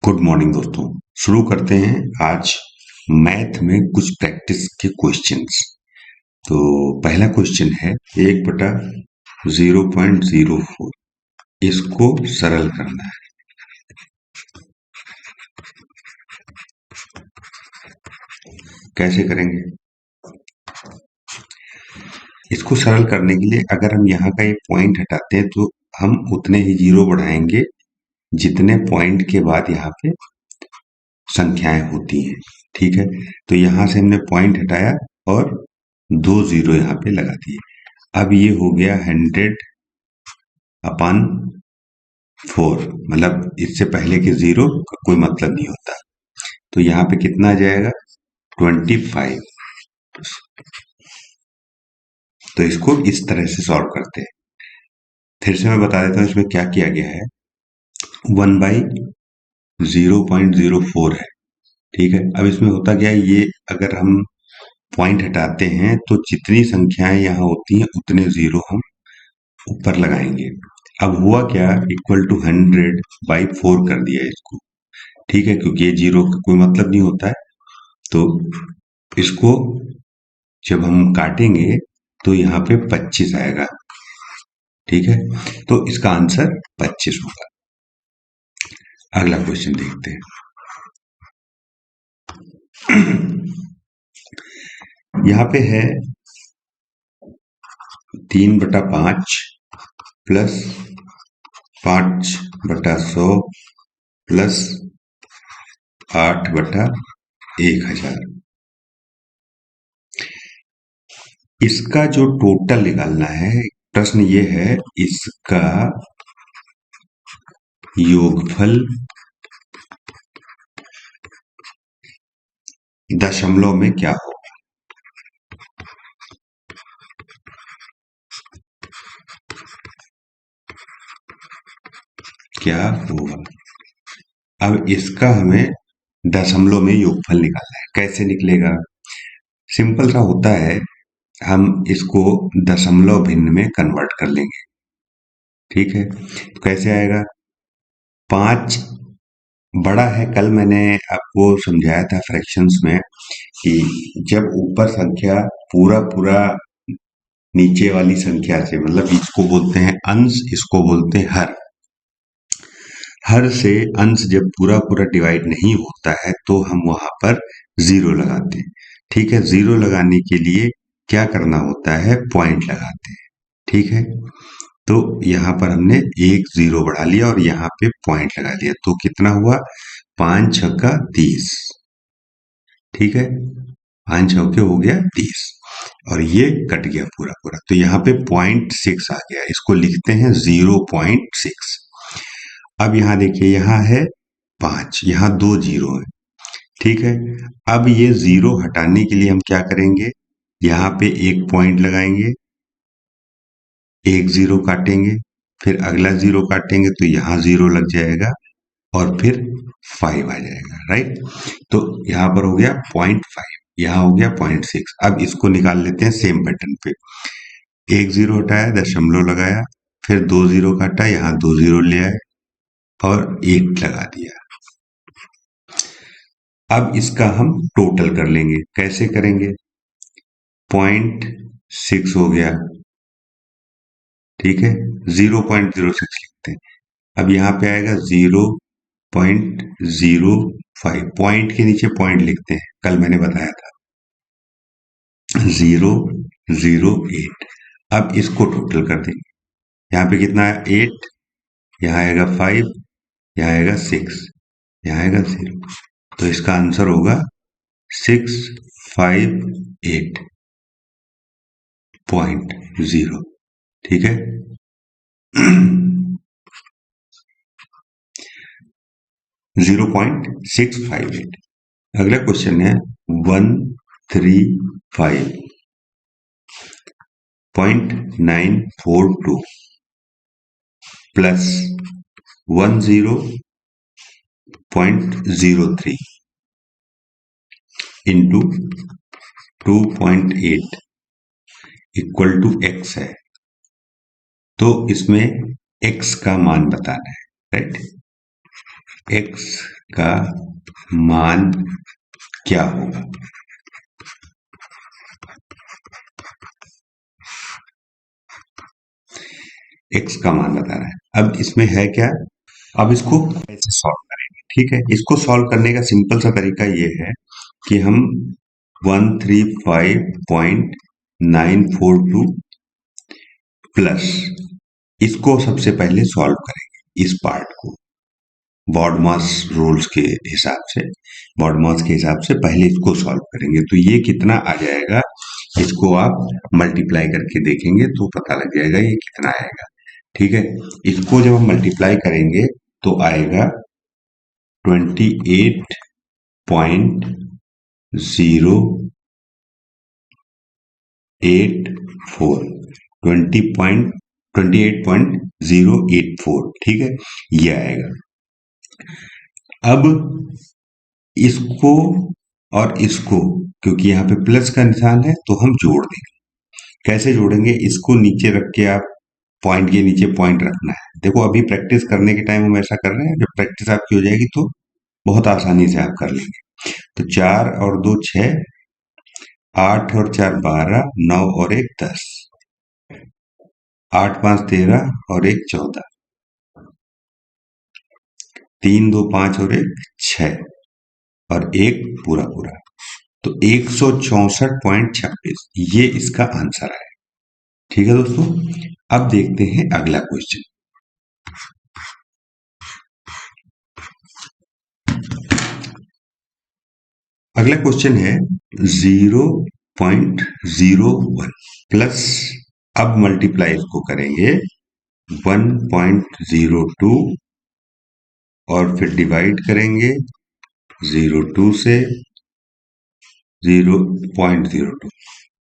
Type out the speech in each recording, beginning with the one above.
Good morning दोस्तों। शुरू करते हैं आज मैथ में कुछ प्रैक्टिस के क्वेश्चंस। तो पहला क्वेश्चन है 1/0.04। इसको सरल करना है। कैसे करेंगे इसको सरल करने के लिए? अगर हम यहाँ का एक पॉइंट हटाते हैं तो हम उतने ही जीरो बढ़ाएंगे जितने पॉइंट के बाद यहाँ पे संख्याएं होती हैं। ठीक है, तो यहाँ से हमने पॉइंट हटाया और 2 जीरो यहाँ पे लगा दिए। अब ये हो गया 100/4, मतलब इससे पहले के जीरो का कोई मतलब नहीं होता। तो यहाँ पे कितना आ जाएगा? 25। तो इसको इस तरह से सॉल्व करते हैं। फिर से मैं बता देता हूँ इसमें क्या किया गया है। 1/0.04 है। ठीक है, अब इसमें होता क्या है, ये अगर हम पॉइंट हटाते हैं तो जितनी संख्याएं यहाँ होती हैं उतने जीरो हम ऊपर लगाएंगे। अब हुआ क्या, इक्वल टू 100/4 कर दिया इसको। ठीक है, क्योंकि ये जीरो का कोई मतलब नहीं होता है। तो इसको जब हम काटेंगे तो यहाँ पे 25 आएगा। ठीक है, तो इसका आंसर 25 होगा। अगला क्वेश्चन देखते हैं। यहाँ पे है 3/5 प्लस 5/100 प्लस 8/1000। इसका जो टोटल निकालना है, प्रश्न ये है इसका योगफल दशमलव में क्या होगा। क्या होगा? अब इसका हमें दशमलव में योगफल निकालना है। कैसे निकलेगा? सिंपल सा होता है, हम इसको दशमलव भिन्न में कन्वर्ट कर लेंगे। ठीक है, तो कैसे आएगा? 5 बड़ा है। कल मैंने आपको समझाया था फ्रैक्शंस में कि जब ऊपर संख्या पूरा पूरा नीचे वाली संख्या से, मतलब इसको बोलते हैं अंश, इसको बोलते हैं हर। हर से अंश जब पूरा पूरा डिवाइड नहीं होता है तो हम वहां पर जीरो लगाते हैं। ठीक है, जीरो लगाने के लिए क्या करना होता है? पॉइंट लगाते हैं। ठीक है, तो यहाँ पर हमने एक जीरो बढ़ा लिया और यहाँ पे पॉइंट लगा दिया, तो कितना हुआ? 5×6 = 30। ठीक है, 5×6 हो गया 30 और ये कट गया पूरा पूरा, तो यहाँ पे 0.6 आ गया। इसको लिखते हैं 0.6। अब यहाँ देखिए, यहाँ है 5, यहाँ 2 जीरो है। ठीक है, अब ये जीरो हटाने के लिए हम क्या करेंगे? यहाँ पे एक पॉइंट लगाएंगे, एक जीरो काटेंगे, फिर अगला जीरो काटेंगे तो यहाँ जीरो लग जाएगा और फिर 5 आ जाएगा। राइट, तो यहाँ पर हो गया 0.5, यहाँ हो गया 0.6। अब इसको निकाल लेते हैं सेम पैटर्न पे। एक जीरो हटाया, दशमलव लगाया, फिर 2 जीरो काटा, यहाँ 2 जीरो ले आए और 8 लगा दिया। अब इसका हम टोटल कर लेंगे। कैसे करेंगे? 0.6 हो गया। ठीक है, 0.06 लिखते हैं। अब यहाँ पे आएगा 0.05। पॉइंट के नीचे पॉइंट लिखते हैं, कल मैंने बताया था। 0.008। अब इसको टोटल कर देंगे। यहाँ पे कितना है? 8, यहाँ आएगा 5, यहाँ आएगा 6, यहाँ आएगा 0। तो इसका आंसर होगा 658.0। ठीक है, 0.658। अगला क्वेश्चन है 135.942 plus 10.03 into 2.8 equal to x है। तो इसमें x का मान बताना है। राइट, x का मान क्या होगा। x का मान बता रहा है। अब इसमें है क्या, अब इसको कैसे सॉल्व करेंगे। ठीक है, इसको सॉल्व करने का सिंपल सा तरीका ये है कि हम 135.942 प्लस इसको सबसे पहले सॉल्व करेंगे, इस पार्ट को बॉडमास रूल्स के हिसाब से, बॉडमास के हिसाब से पहले इसको सॉल्व करेंगे। तो ये कितना आ जाएगा, इसको आप मल्टीप्लाई करके देखेंगे तो पता लग जाएगा ये कितना आएगा। ठीक है, इसको जब हम मल्टीप्लाई करेंगे तो आएगा 28.084, 28.084। ठीक है, ये आएगा। अब इसको और इसको, क्योंकि यहाँ पे प्लस का निशान है तो हम जोड़ देंगे। कैसे जोड़ेंगे, इसको नीचे रख के आप पॉइंट के नीचे पॉइंट रखना है। देखो अभी प्रैक्टिस करने के टाइम हम ऐसा कर रहे हैं, जब प्रैक्टिस आपकी हो जाएगी तो बहुत आसानी से आप कर लेंगे। तो 4 और 2 6, 8 और 4 12, 9 और 1 10, 8 5 13 और 1 14, 3 2 5 और 1 6 और 1 पूरा पूरा, तो 164.26 ये इसका आंसर है। ठीक है दोस्तों, अब देखते हैं अगला क्वेश्चन। अगला क्वेश्चन है 0.01 प्लस, अब मल्टीप्लाई इसको करेंगे 1.02 और फिर डिवाइड करेंगे 02 से 0.02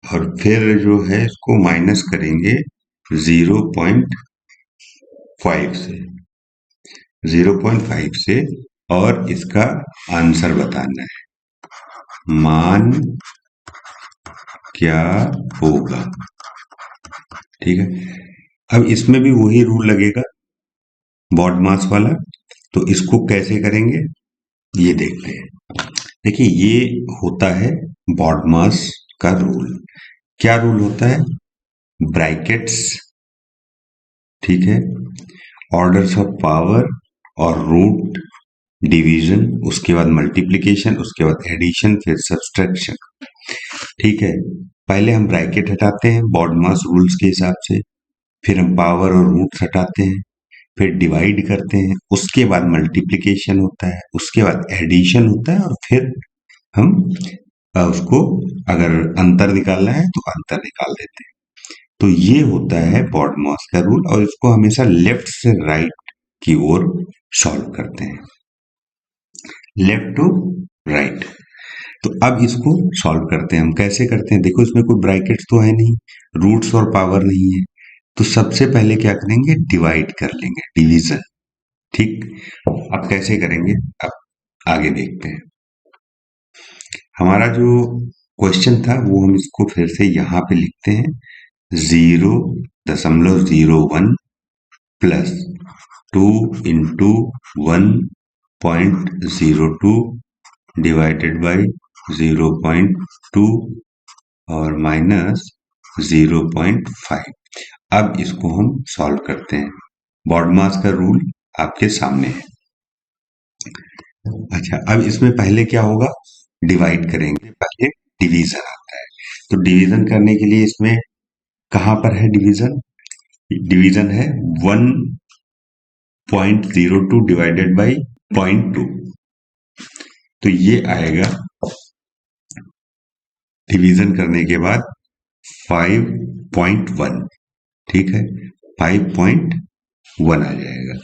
और फिर जो है इसको माइनस करेंगे 0.5 से, 0.5 से, और इसका आंसर बताना है, मान क्या होगा। ठीक है, अब इसमें भी वही रूल लगेगा बॉडमास वाला, तो इसको कैसे करेंगे ये देखते हैं। देखिए ये होता है बॉडमास का रूल। क्या रूल होता है, ब्रैकेट्स, ठीक है, ऑर्डर्स ऑफ पावर और रूट, डिवीजन, उसके बाद मल्टीप्लिकेशन, उसके बाद एडिशन, फिर सब्सट्रैक्शन। ठीक है, पहले हम ब्रैकेट हटाते हैं बॉडमास रूल्स के हिसाब से, फिर हम पावर और रूट हटाते हैं, फिर डिवाइड करते हैं, उसके बाद मल्टीप्लिकेशन होता है, उसके बाद एडिशन होता है, और फिर हम उसको अगर अंतर निकालना है तो अंतर निकाल देते हैं। तो ये होता है बॉडमास का रूल, और इसको हमेशा लेफ्ट से राइट की ओर सॉल्व करते हैं, लेफ्ट टू राइट। तो अब इसको सॉल्व करते हैं। हम कैसे करते हैं, देखो इसमें कोई ब्रैकेट्स तो है नहीं, रूट्स और पावर नहीं है, तो सबसे पहले क्या करेंगे, डिवाइड कर लेंगे, डिवीजन। ठीक, अब कैसे करेंगे, अब आगे देखते हैं। हमारा जो क्वेश्चन था वो हम इसको फिर से यहां पे लिखते हैं, 0.01 प्लस 2 इंटू 1.02 डिवाइडेड बाई 0.2 और माइनस 0.5। अब इसको हम सॉल्व करते हैं। बॉडमास का रूल आपके सामने है। अच्छा, अब इसमें पहले क्या होगा, डिवाइड करेंगे, पहले डिवीजन आता है। तो डिवीजन करने के लिए इसमें कहां पर है डिवीजन, डिवीजन है 1.02 डिवाइडेड बाई 0.2, तो ये आएगा डिवीजन करने के बाद 5.1। ठीक है, 5.1 आ जाएगा।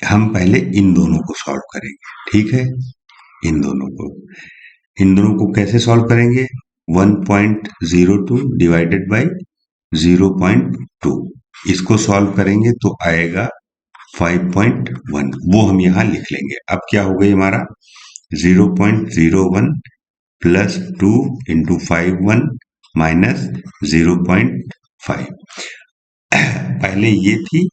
हम पहले इन दोनों को सॉल्व करेंगे। ठीक है, इन दोनों को कैसे सॉल्व करेंगे, 1.02 डिवाइडेड बाई 0.2, इसको सॉल्व करेंगे तो आएगा 5.1, वो हम यहां लिख लेंगे। अब क्या हो गई हमारा, 0.01 प्लस 2 इंटू 5.1 माइनस 0.5, पहले ये थी,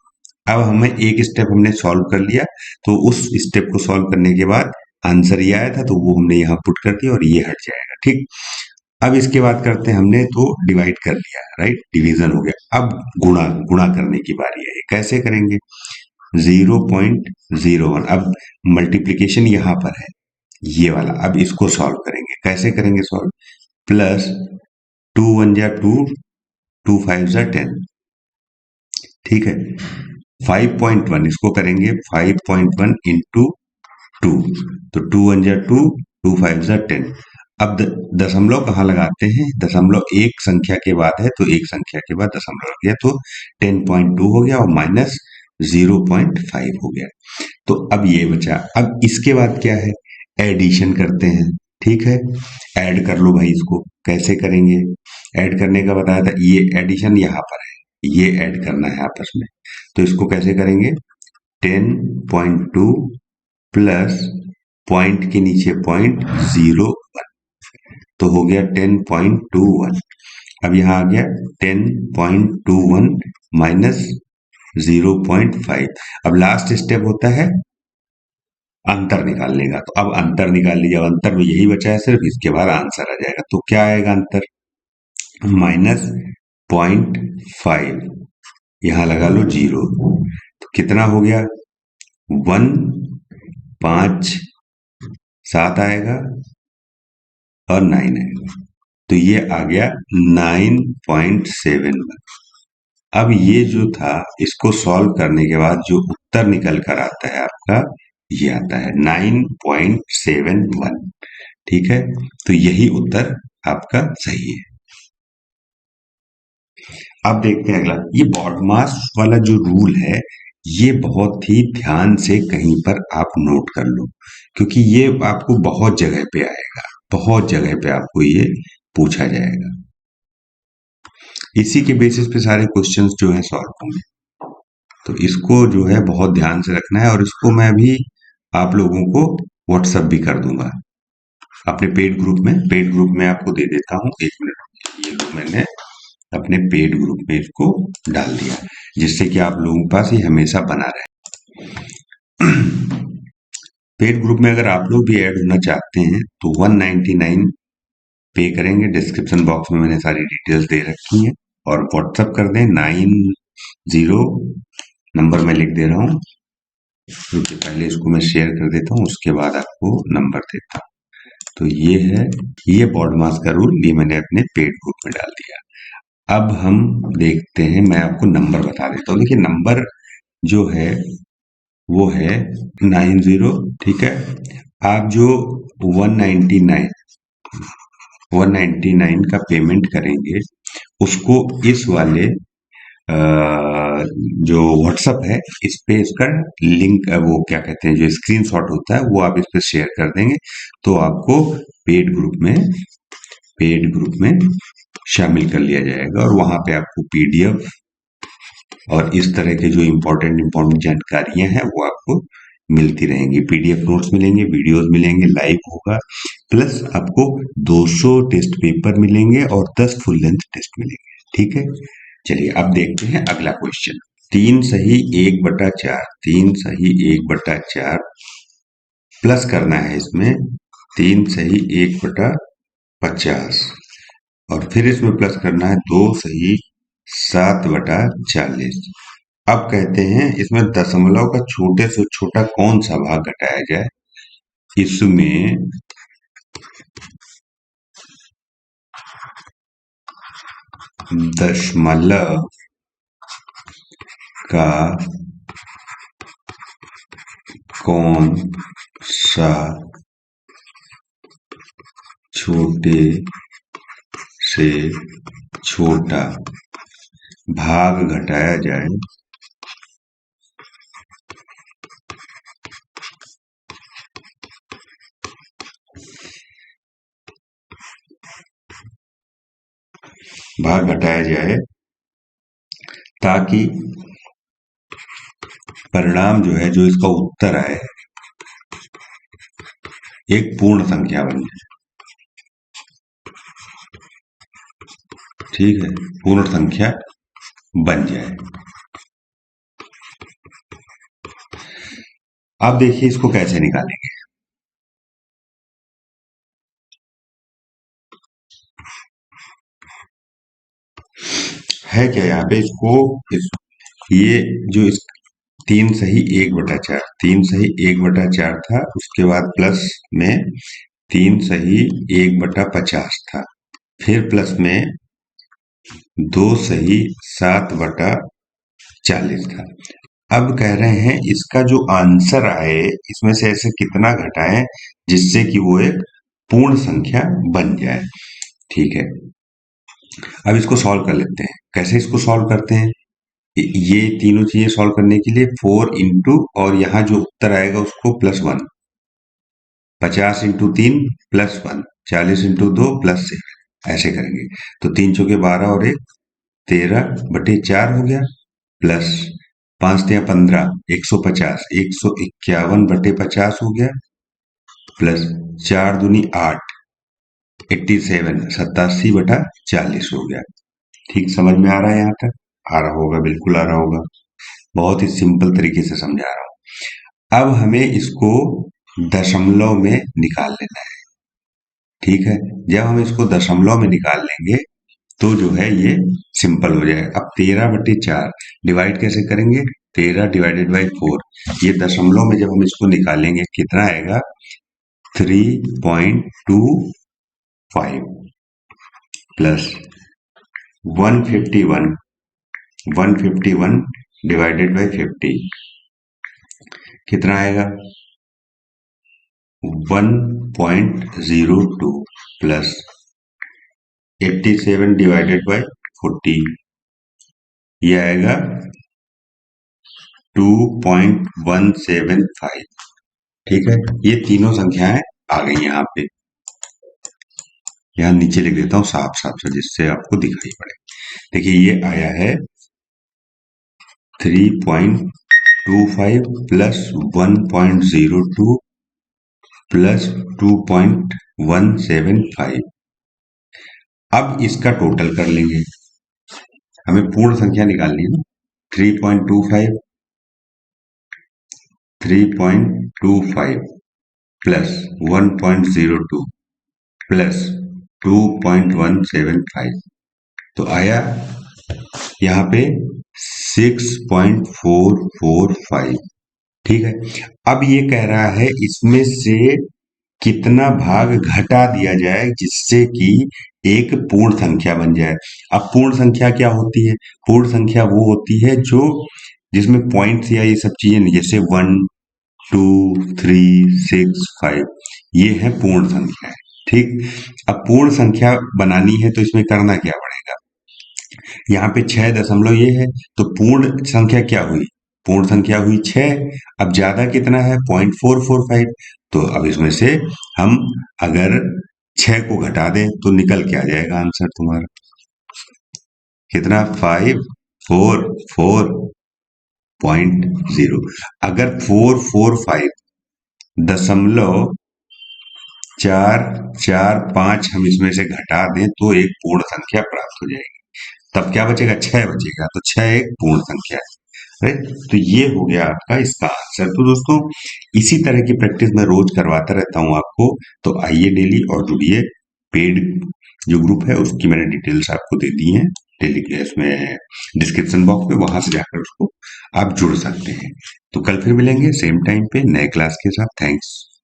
अब हमें एक स्टेप हमने सॉल्व कर लिया, तो उस स्टेप को सॉल्व करने के बाद आंसर ये आया था, तो वो हमने यहाँ पुट कर दिया और ये हट जाएगा। ठीक, अब इसके बाद करते हैं, हमने तो डिवाइड कर लिया, राइट, डिवीजन हो गया। अब गुणा गुणा करने की बारी है। कैसे करेंगे? 0.01। अब मल्टीप्लीकेशन यहाँ पर है, ये वाला। अब इसको सॉल्व करेंगे। कैसे करेंगे सॉल्व? प्लस 2 1 जा 2, 2 5 जा 10। ठीक है, 5.1 इसको करेंगे, 5.1 इंटू 2, तो 2 1 जा 2, 2 5 जा 10। अब दशमलव कहाँ लगाते हैं? दशमलव एक संख्या के बाद है, तो एक संख्या के बाद दशमलव लग गया, तो 10.2 हो गया और माइनस 0.5 हो गया। तो अब ये बचा। अब इसके बाद क्या है? एडिशन करते हैं। ठीक है, ऐड कर लो भाई इसको। कैसे करेंगे? ऐड करने का बताया था, ये एडिशन यहाँ पर है, ये ऐड करना है आपस में। तो इसको कैसे करेंगे? 10.2 प्लस पॉइंट के नीचे 0.01, तो हो गया 10.21। अब यहाँ आ गया 10.21 माइनस 0.5। अब लास्ट स्टेप होता है अंतर निकालने का। तो अब अंतर निकाल लीजिए। अब अंतर में यही बचा है सिर्फ, इसके बाद आंसर आ जाएगा। तो क्या आएगा अंतर? -0.5। यहाँ लगा लो 0, तो कितना हो गया? 157 आएगा और 9 आएगा, तो ये आ गया 9.71। अब ये जो था, इसको सॉल्व करने के बाद जो उत्तर निकल कर आता है आपका, ये आता है 9.71। ठीक है, तो यही उत्तर आपका सही है। अब देखते हैं अगला। ये बॉडमास वाला जो रूल है, ये बहुत ही ध्यान से कहीं पर आप नोट कर लो, क्योंकि ये आपको बहुत जगह पे आएगा, बहुत जगह पे आपको ये पूछा जाएगा। इसी के बेसिस पे सारे क्वेश्चंस जो है सॉल्व होंगे। तो इसको जो है बहुत ध्यान से रखना है, और इसको मैं भी आप लोगों को व्हाट्सएप भी कर दूंगा अपने पेड ग्रुप में आपको दे देता हूँ। 1 मिनट, ये लो, मैंने अपने पेड ग्रुप में इसको डाल दिया, जिससे कि आप लोगों के पास ये हमेशा बना रहे। पेड ग्रुप में अगर आप लोग भी ऐड होना चाहते हैं तो 199 पे करेंगे। डिस्क्रिप्शन बॉक्स में मैंने सारी डिटेल्स दे रखी हैं, और व्हाट्सएप कर दें 90, नंबर मैं लिख दे रहा हूँ, क्योंकि पहले इसको मैं शेयर कर देता हूँ, उसके बाद आपको नंबर देता हूँ। तो ये है, ये बॉडमास का रूल, ये मैंने अपने पेड ग्रुप में डाल दिया। अब हम देखते हैं, मैं आपको नंबर बता देता हूँ। देखिए, नंबर जो है वो है 90। ठीक है, आप जो 199 का पेमेंट करेंगे, उसको इस वाले जो व्हाट्सअप है, इस पे इसका लिंक, वो क्या कहते हैं, जो स्क्रीनशॉट होता है, वो आप इस पे शेयर कर देंगे, तो आपको पेड ग्रुप में शामिल कर लिया जाएगा, और वहां पे आपको पीडीएफ और इस तरह के जो इम्पोर्टेंट जानकारियां हैं वो आपको मिलती रहेंगी। पीडीएफ नोट्स मिलेंगे, वीडियोस मिलेंगे, लाइव होगा, प्लस आपको 200 टेस्ट पेपर मिलेंगे और 10 फुल लेंथ टेस्ट मिलेंगे। ठीक है, चलिए अब देखते हैं अगला क्वेश्चन। 3 सही 1/4, 3 सही 1/4 प्लस करना है इसमें 3 सही 1/50, और फिर इसमें प्लस करना है 2 सही 7/40। अब कहते हैं इसमें दशमलव का छोटे से छोटा कौन सा भाग घटाया जाए। इसमें दशमलव का कौन सा छोटे से छोटा भाग घटाया जाए ताकि परिणाम जो है, जो इसका उत्तर आए, एक पूर्ण संख्या बन जाए। ठीक है, पूर्ण संख्या बन जाए। अब देखिए इसको कैसे निकालेंगे। है क्या यहाँ पे ये जो इस 3 सही 1/4, 3 सही 1/4 था, उसके बाद प्लस में 3 सही 1/50 था, फिर प्लस में 2 सही 7/40 था। अब कह रहे हैं इसका जो आंसर आए इसमें से ऐसे कितना घटाएं जिससे कि वो एक पूर्ण संख्या बन जाए। ठीक है, अब इसको सॉल्व कर लेते हैं। कैसे इसको सॉल्व करते हैं? ये तीनों चीजें सॉल्व करने के लिए 4 इंटू और यहाँ जो उत्तर आएगा उसको +1, 50 इंटू 3 +1, 40 इंटू 2 +7, ऐसे करेंगे। तो 3 चौके 12 और 1 13/4 हो गया, प्लस 5 तिया 15, 150, 151/50 हो गया, प्लस 4 दूनी 8, 87, 87/40 हो गया। ठीक समझ में आ रहा है? यहाँ तक आ रहा होगा, बिल्कुल आ रहा होगा। बहुत ही सिंपल तरीके से समझा रहा हूं। अब हमें इसको दशमलव में निकाल लेना है। ठीक है, जब हम इसको दशमलव में निकाल लेंगे तो जो है ये सिंपल हो जाएगा। अब 13/4 डिवाइड कैसे करेंगे? 13 ÷ 4। ये दशमलव में जब हम इसको निकालेंगे कितना आएगा? 3.25 प्लस 151, 151 ÷ 50 कितना आएगा? 1.02 प्लस 87 ÷ 40, ये आएगा 2.175। ठीक है, ये तीनों संख्याएं आ गई यहाँ पे। यहाँ नीचे लिख देता हूँ साफ साफ से जिससे आपको दिखाई पड़े। देखिए ये आया है 3.25 प्लस 1.02 प्लस 2.175। अब इसका टोटल कर लेंगे, हमें पूर्ण संख्या निकालनी है ना। 3.25 3.25 प्लस 1.02 प्लस 2.175, तो आया यहाँ पे 6.445। ठीक है, अब ये कह रहा है इसमें से कितना भाग घटा दिया जाए जिससे कि एक पूर्ण संख्या बन जाए। अब पूर्ण संख्या क्या होती है? पूर्ण संख्या वो होती है जो जिसमें पॉइंट्स या ये सब चीजें नहीं, जैसे 1 2 3 6 5, ये है पूर्ण संख्या। ठीक, अब पूर्ण संख्या बनानी है तो इसमें करना क्या पड़ेगा? यहाँ पे 6 दशमलव ये है, तो पूर्ण संख्या क्या हुई? पूर्ण संख्या हुई 6। अब ज्यादा कितना है? 0.445। तो अब इसमें से हम अगर 6 को घटा दें तो निकल के आ जाएगा आंसर तुम्हारा कितना? 544.0। अगर 445.445 हम इसमें से घटा दें तो एक पूर्ण संख्या प्राप्त हो जाएगी। तब क्या बचेगा? 6 बचेगा, तो 6 एक पूर्ण संख्या है। राइट, तो ये हो गया आपका इसका आंसर। तो दोस्तों इसी तरह की प्रैक्टिस मैं रोज करवाता रहता हूं आपको, तो आइए डेली और जुड़िए। पेड जो ग्रुप है उसकी मैंने डिटेल्स आपको दे दी हैं डेली के इसमें डिस्क्रिप्शन बॉक्स में, वहां से जाकर उसको आप जुड़ सकते हैं। तो कल फिर मिलेंगे सेम टाइम पे नए क्लास के साथ। थैंक्स।